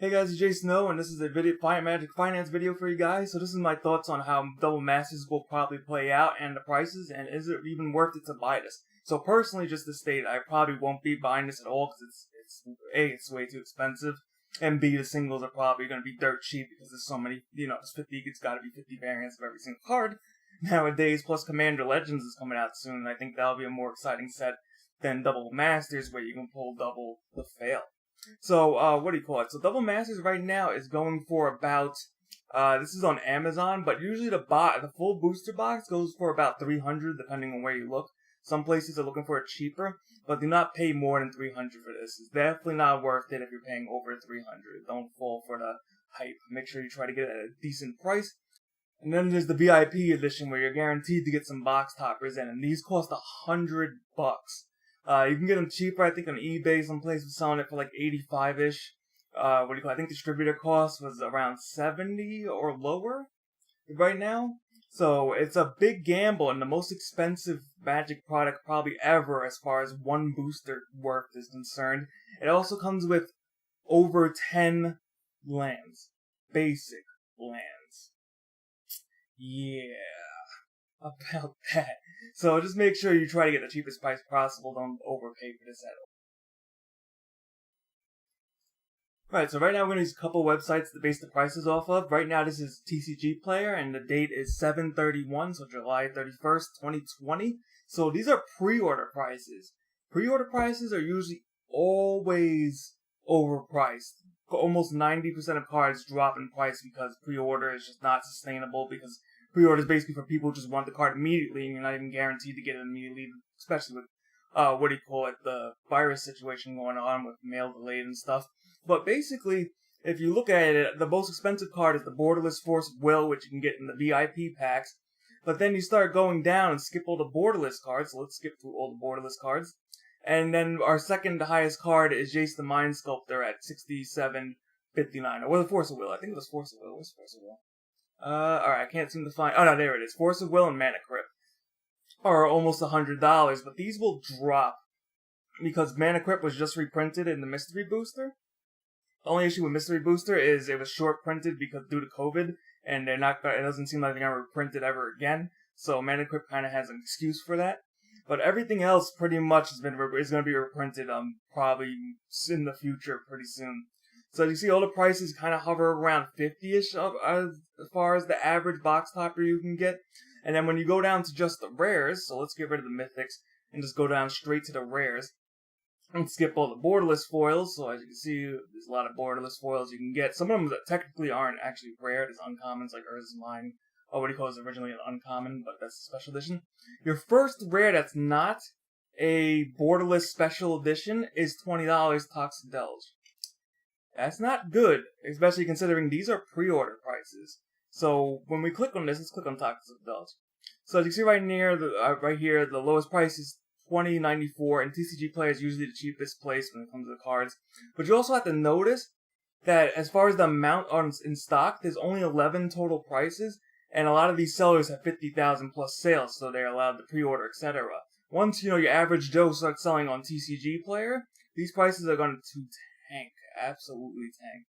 Hey guys, it's Jsnow, and this is a Magic Finance video for you guys. So this is my thoughts on how Double Masters will probably play out and the prices, and is it even worth it to buy this? So personally, just to state, I probably won't be buying this at all because it's way too expensive, and B, the singles are probably going to be dirt cheap because there's so many, it's got to be 50 variants of every single card nowadays, plus Commander Legends is coming out soon, and I think that'll be a more exciting set than Double Masters where you can pull double the fail. So, So Double Masters right now is going for about, this is on Amazon, but usually the full booster box goes for about $300 depending on where you look. Some places are looking for it cheaper, but do not pay more than $300 for this. It's definitely not worth it if you're paying over $300. Don't fall for the hype. Make sure you try to get it at a decent price. And then there's the VIP edition where you're guaranteed to get some box toppers in, and these cost $100. You can get them cheaper, I think, on eBay. Some places selling it for like 85-ish. I think distributor cost was around 70 or lower right now. So it's a big gamble and the most expensive Magic product probably ever as far as one booster worth is concerned. It also comes with over 10 lands. Basic lands. Yeah. About that. So just make sure you try to get the cheapest price possible. Don't overpay for this at all. Alright, so right now we're going to use a couple websites to base the prices off of. Right now this is TCG Player, and the date is 7/31, so July 31st, 2020. So these are pre-order prices. Pre-order prices are usually always overpriced. Almost 90% of cards drop in price because pre-order is just not sustainable, because pre-order is basically for people who just want the card immediately, and you're not even guaranteed to get it immediately, especially with, the virus situation going on with mail delayed and stuff. But basically, if you look at it, the most expensive card is the Borderless Force of Will, which you can get in the VIP packs. But then you start going down and skip all the Borderless cards, so let's skip through all the Borderless cards. And then our second highest card is Jace the Mind Sculptor at $67.59, or the Force of Will. I think it was Force of Will. What's Force of Will? Alright, I can't seem to find... Oh, no, there it is. Force of Will and Mana Crypt are almost $100, but these will drop because Mana Crypt was just reprinted in the Mystery Booster. The only issue with Mystery Booster is it was short printed because due to COVID, and it doesn't seem like they're going to reprint it ever again, so Mana Crypt kind of has an excuse for that. But everything else pretty much is going to be reprinted probably in the future pretty soon. So you see all the prices kind of hover around 50-ish as far as the average box topper you can get. And then when you go down to just the rares, so let's get rid of the mythics and just go down straight to the rares. And skip all the borderless foils. So as you can see, there's a lot of borderless foils you can get. Some of them that technically aren't actually rare. There's uncommons like Urza's Mine. Originally an uncommon, but that's a special edition. Your first rare that's not a borderless special edition is $20 Toxic Delge. That's not good, especially considering these are pre-order prices. So when we click on this, let's click on Toxic Delge. So as you see right here, the lowest price is $20.94, and TCG Player is usually the cheapest place when it comes to the cards. But you also have to notice that as far as the amount in stock, there's only 11 total prices, and a lot of these sellers have 50,000 plus sales, so they're allowed to pre-order, etc. Once your average Joe starts selling on TCG Player, these prices are going to tank. Absolutely tank.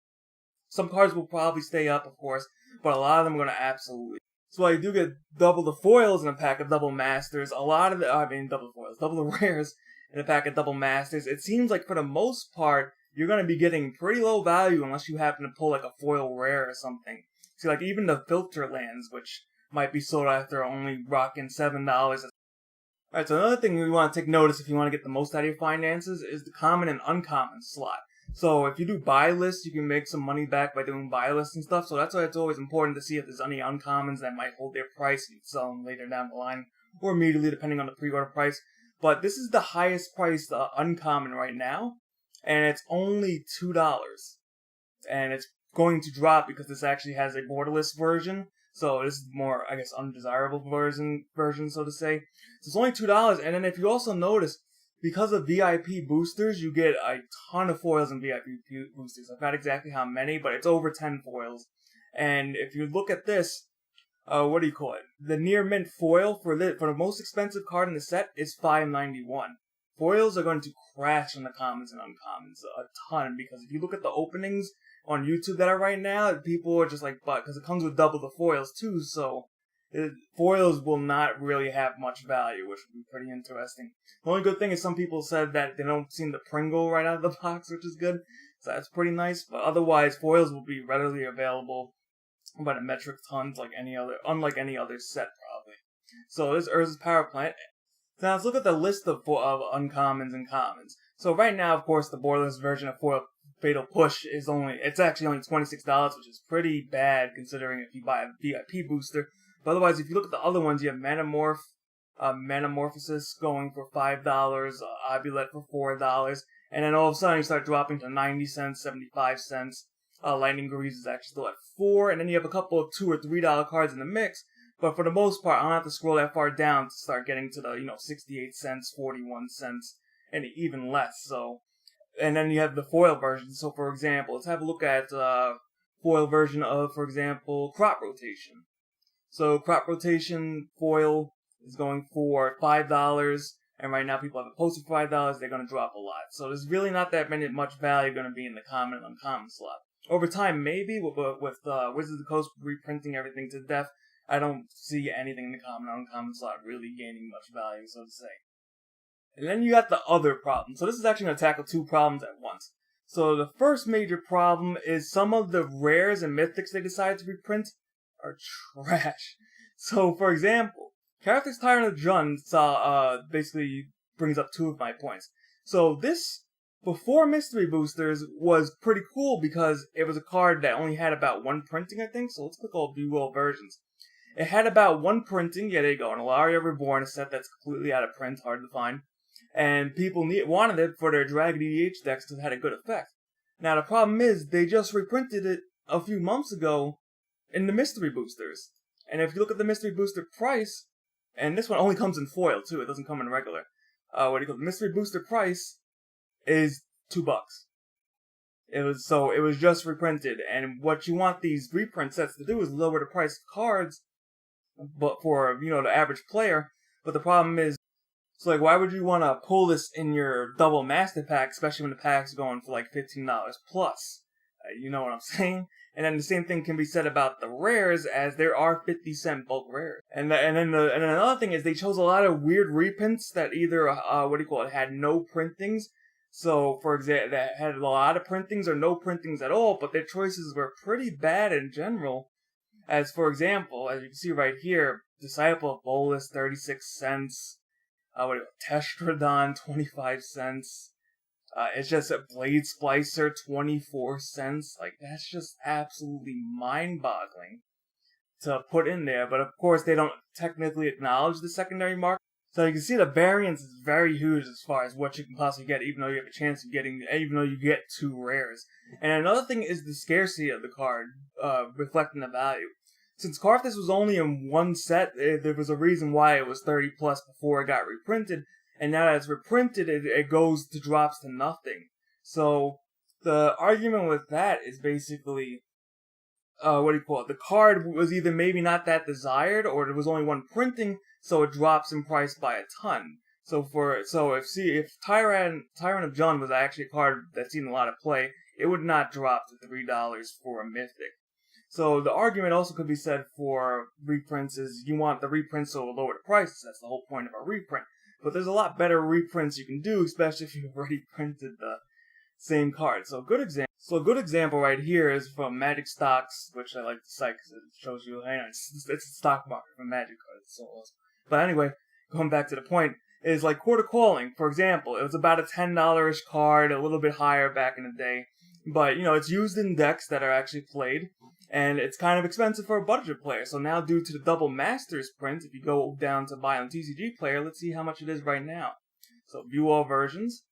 Some cards will probably stay up, of course, but a lot of them are going to absolutely. So while you do get double the foils in a pack of Double Masters, double the rares in a pack of Double Masters, it seems like for the most part, you're going to be getting pretty low value unless you happen to pull like a foil rare or something. See, like even the filter lands, which might be sold after only rocking $7. Alright, so another thing you want to take notice if you want to get the most out of your finances is the common and uncommon slot. So if you do buy lists, you can make some money back by doing buy lists and stuff. So that's why it's always important to see if there's any uncommons that might hold their price and sell them later down the line, or immediately depending on the pre-order price. But this is the highest priced uncommon right now, and it's only $2. And it's going to drop because this actually has a borderless version. So this is more, I guess, undesirable version, so to say. So it's only $2, and then if you also notice, because of VIP boosters, you get a ton of foils in VIP boosters. I forgot exactly how many, but it's over 10 foils. And if you look at this, the near mint foil for the most expensive card in the set is $5.91. Foils are going to crash in the commons and uncommons a ton, because if you look at the openings on YouTube that are right now, people are just like, but because it comes with double the foils too, so foils will not really have much value, which would be pretty interesting. The only good thing is some people said that they don't seem to Pringle right out of the box, which is good, so that's pretty nice. But otherwise, foils will be readily available by the metric tons, unlike any other set probably. So this Urza's Power Plant. Now let's look at the list of uncommons and commons. So right now, of course, the borderless version of Foil Fatal Push is actually only $26, which is pretty bad considering if you buy a VIP booster. But otherwise, if you look at the other ones, you have Metamorphosis going for $5, Obulet for $4, and then all of a sudden you start dropping to 90 cents, 75 cents. Lightning Grease is actually still at $4, and then you have a couple of $2 or $3 cards in the mix. But for the most part, I don't have to scroll that far down to start getting to the 68 cents, 41 cents, and even less. So, and then you have the foil version. So, for example, let's have a look at foil version of, for example, Crop Rotation. So Crop Rotation foil is going for $5, and right now people have it posted for $5. They're going to drop a lot. So there's really not that much value going to be in the common and uncommon slot. Over time, maybe, with Wizards of the Coast reprinting everything to death, I don't see anything in the common and uncommon slot really gaining much value, so to say. And then you got the other problem. So this is actually going to tackle two problems at once. So the first major problem is some of the rares and mythics they decided to reprint are trash. So, for example, Character's Tyrant of Jund basically brings up two of my points. So this, before Mystery Boosters, was pretty cool because it was a card that only had about one printing, I think. So let's click all View All Versions. It had about one printing. Yeah, there you go. An Alaria Reborn, a set that's completely out of print, hard to find. And people wanted it for their Dragon EDH decks because it had a good effect. Now, the problem is, they just reprinted it a few months ago in the Mystery Boosters. And if you look at the Mystery Booster price, and this one only comes in foil too, it doesn't come in regular. The Mystery Booster price is $2. It was just reprinted, and what you want these reprint sets to do is lower the price of cards, but for the average player. But the problem is, it's like, why would you want to pull this in your double master pack, especially when the pack's going for like $15 plus? You know what I'm saying? And then the same thing can be said about the rares, as there are 50-cent bulk rares. And then another thing is they chose a lot of weird reprints that either had no printings. So, for example, that had a lot of printings or no printings at all, but their choices were pretty bad in general. As for example, as you can see right here, Disciple of Bolus, 36 cents. Testrodon, 25 cents. It's just a Blade Splicer, 24 cents. Like, that's just absolutely mind-boggling to put in there. But of course, they don't technically acknowledge the secondary market. So you can see the variance is very huge as far as what you can possibly get, even though you have a chance of even though you get two rares. And another thing is the scarcity of the card, reflecting the value. Since Karthus was only in one set, there was a reason why it was 30 plus before it got reprinted. And now that it's reprinted, it drops to nothing. So the argument with that is basically, the card was either maybe not that desired, or there was only one printing, so it drops in price by a ton. If Tyrant of Jund was actually a card that's seen a lot of play, it would not drop to $3 for a mythic. So the argument also could be said for reprints is you want the reprints so lower the prices. That's the whole point of a reprint. But there's a lot better reprints you can do, especially if you've already printed the same card. So a good example right here is from Magic Stocks, which I like to cite because it shows you, it's a stock market for Magic cards. It's so awesome. But anyway, going back to the point, is like Quarter Calling, for example. It was about a $10-ish card, a little bit higher back in the day. But, it's used in decks that are actually played. And it's kind of expensive for a budget player. So now, due to the Double Masters print, if you go down to buy on TCG Player, let's see how much it is right now. So view all versions.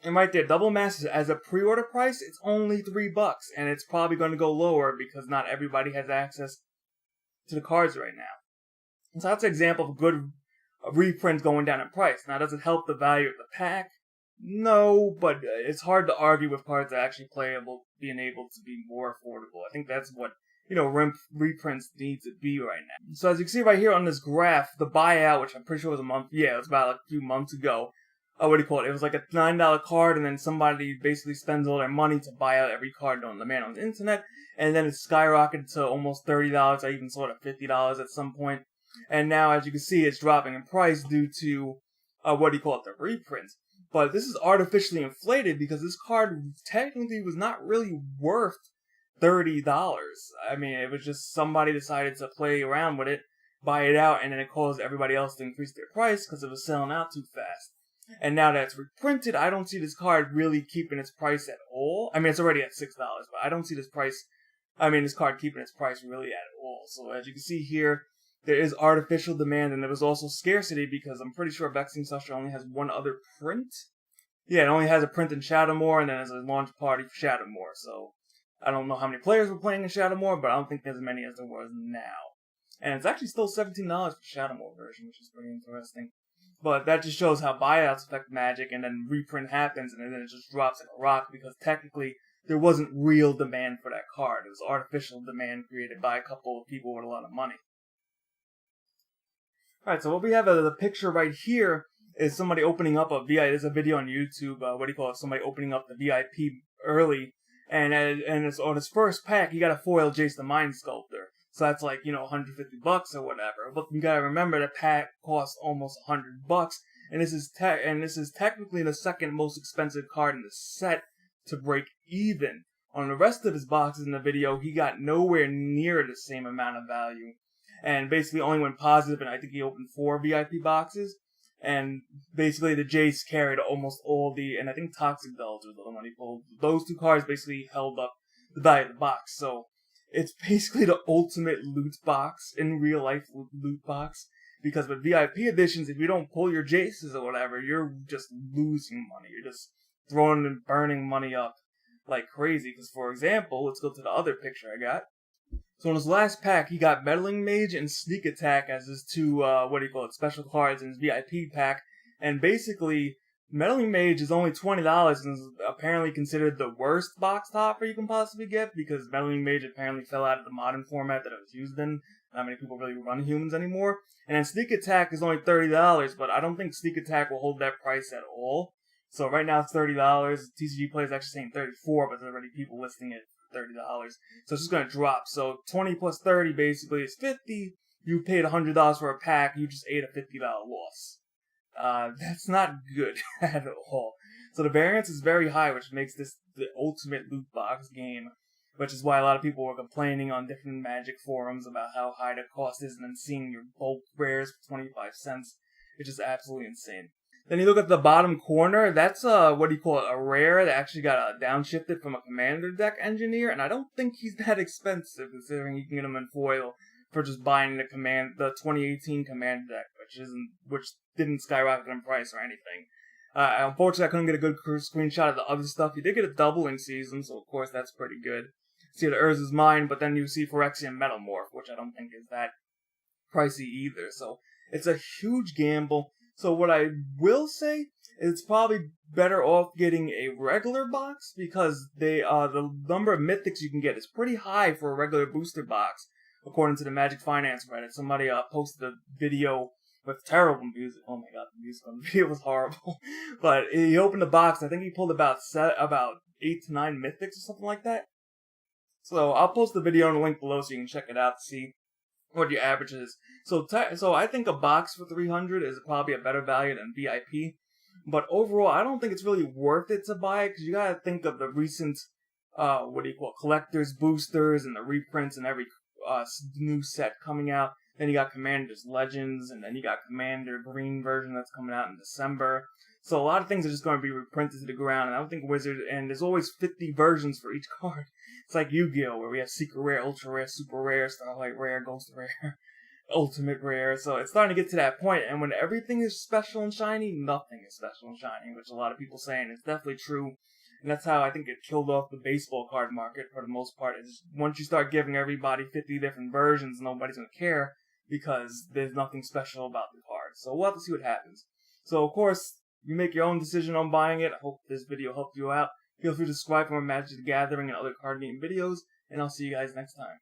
And right there, Double Masters, as a pre-order price, it's only $3. And it's probably going to go lower because not everybody has access to the cards right now. So that's an example of a good reprint going down in price. Now, does it help the value of the pack? No, but it's hard to argue with cards that are actually playable being able to be more affordable. I think that's what, reprints need to be right now. So as you can see right here on this graph, the buyout, which I'm pretty sure was it was about a few months ago, what do you call it? It was like a $9 card, and then somebody basically spends all their money to buy out every card on demand on the internet, and then it skyrocketed to almost $30. I even saw it at $50 at some point. And now, as you can see, it's dropping in price due to, what do you call it, the reprints. But this is artificially inflated because this card technically was not really worth $30. I mean, it was just somebody decided to play around with it, buy it out, and then it caused everybody else to increase their price because it was selling out too fast. And now that it's reprinted, I don't see this card really keeping its price at all. I mean, it's already at $6, but I don't see this card keeping its price really at all. So as you can see here, there is artificial demand, and there was also scarcity because I'm pretty sure Vexing Suster only has one other print. Yeah, it only has a print in Shadowmoor, and then there's a launch party for Shadowmoor. So I don't know how many players were playing in Shadowmoor, but I don't think there's as many as there was now. And it's actually still $17 for Shadowmoor version, which is pretty interesting. But that just shows how buyouts affect Magic, and then reprint happens, and then it just drops like a rock, because technically there wasn't real demand for that card. It was artificial demand created by a couple of people with a lot of money. Alright, so what we have as a picture right here is somebody opening up a VIP. There's a video on YouTube, somebody opening up the VIP early, and it's on his first pack, he got a foil Jace the Mind Sculptor. So that's like, $150 or whatever. But you gotta remember that pack costs almost $100, and this is technically the second most expensive card in the set to break even. On the rest of his boxes in the video, he got nowhere near the same amount of value, and basically only went positive, and I think he opened 4 VIP boxes, and basically the Jace carried almost all and I think Toxic Bells was the other one he pulled. Those 2 cards basically held up the value of the box, so it's basically the ultimate loot box, in real life loot box, because with VIP editions, if you don't pull your Jaces or whatever, you're just losing money. You're just throwing and burning money up like crazy. Because, for example, let's go to the other picture I got. So in his last pack, he got Meddling Mage and Sneak Attack as his 2, special cards in his VIP pack. And basically, Meddling Mage is only $20 and is apparently considered the worst box topper you can possibly get, because Meddling Mage apparently fell out of the modern format that it was used in. Not many people really run humans anymore. And then Sneak Attack is only $30, but I don't think Sneak Attack will hold that price at all. So right now it's $30. TCG Play is actually saying $34, but there's already people listing it for $30. So it's just going to drop. So 20 plus 30 basically is 50. You paid $100 for a pack, you just ate a $50 loss. That's not good at all. So the variance is very high, which makes this the ultimate loot box game, which is why a lot of people were complaining on different Magic forums about how high the cost is, and then seeing your bulk rares for 25 cents. It's just absolutely insane. Then you look at the bottom corner, that's a rare that actually got downshifted from a Commander deck engineer, and I don't think he's that expensive, considering you can get him in foil for just buying the 2018 Commander deck, which didn't skyrocket in price or anything. Unfortunately, I couldn't get a good screenshot of the other stuff. You did get a doubling season, so of course that's pretty good. See the Urza's Mine, but then you see Phyrexian Metamorph, which I don't think is that pricey either. So it's a huge gamble. So what I will say is it's probably better off getting a regular box, because the number of mythics you can get is pretty high for a regular booster box, according to the Magic Finance Reddit. Somebody posted a video with terrible music. Oh my god, the music on the video was horrible. But he opened the box, I think he pulled about 8 to 9 mythics or something like that. So I'll post the video in the link below so you can check it out to see what your average is. So I think a box for $300 is probably a better value than VIP. But overall, I don't think it's really worth it to buy it, because you gotta think of the recent, collectors, boosters, and the reprints and every new set coming out. Then you got Commander's Legends, and then you got Commander Green version that's coming out in December. So a lot of things are just going to be reprinted to the ground, and I don't think and there's always 50 versions for each card. It's like Yu-Gi-Oh! Where we have Secret Rare, Ultra Rare, Super Rare, Starlight Rare, Ghost Rare, Ultimate Rare. So it's starting to get to that point, and when everything is special and shiny, nothing is special and shiny, which a lot of people saying is definitely true. And that's how I think it killed off the baseball card market for the most part. Is once you start giving everybody 50 different versions, nobody's going to care, because there's nothing special about the card. So we'll have to see what happens. So of course, you make your own decision on buying it. I hope this video helped you out. Feel free to subscribe for more Magic the Gathering and other card game videos, and I'll see you guys next time.